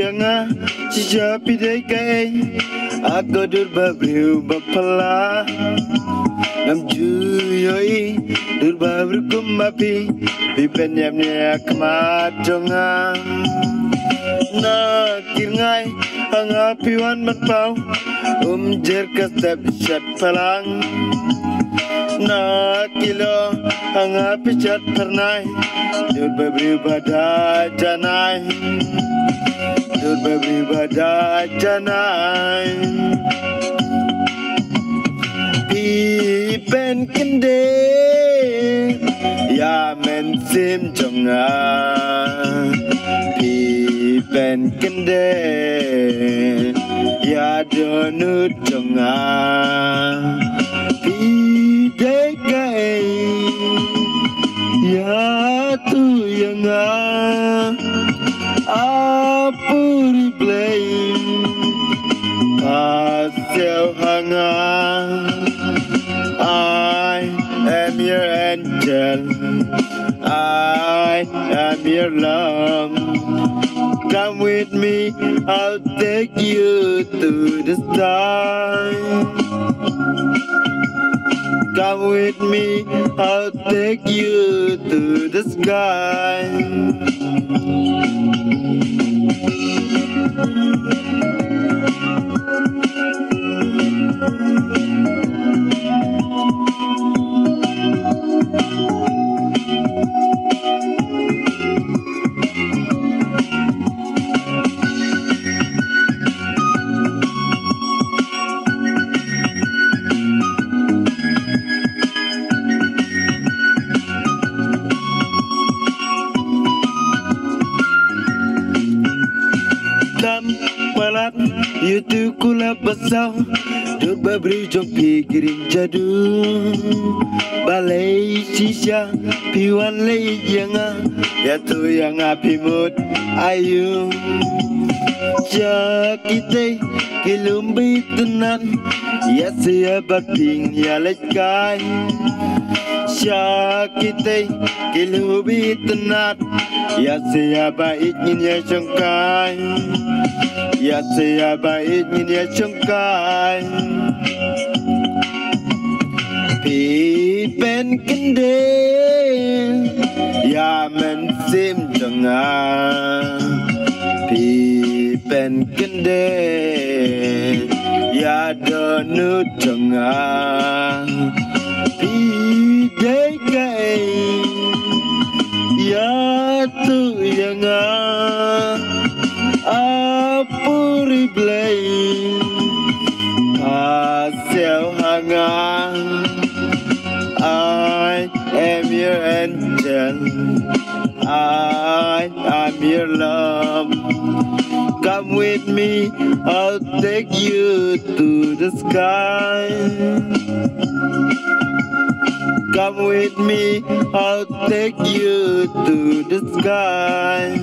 Yanga Siapa dekai Aku durbabriu bapala Nam juyoi Durbabru kumapi Pipen yamnya kematonga Nakir ngai Angapiwan matpau Jer kastab syat palang Nakilo Angapi syat pernai Durbabru badah janai Durbabru badah janai Pipen kende Ya men sim jonga Pipen kende Ya donut jonga Pidekai Ya tu yang Apuri play Pasel hanga I am your angel I am your love Come with me I'll take you to the sky Come with me I'll take you to the sky Palat YouTube kula basau Durbabru jong pikirin jadu Balai sisya piwan lei yanga Ya tu yang api mut ayu Jakite kilumbi tenan Ya siapa ping ya lekai Jakite kilumbi tenan Ya siapa ingin ya cengkai Ya siapa ingin ya cengkai Pipen kende Ya men sim jengah Pipen kende Ya donut jengah Pidekai Ya tu yang Apuri play Pasel hanga I am your angel I am your love Come with me I'll take you to the sky Come with me I'll take you to the sky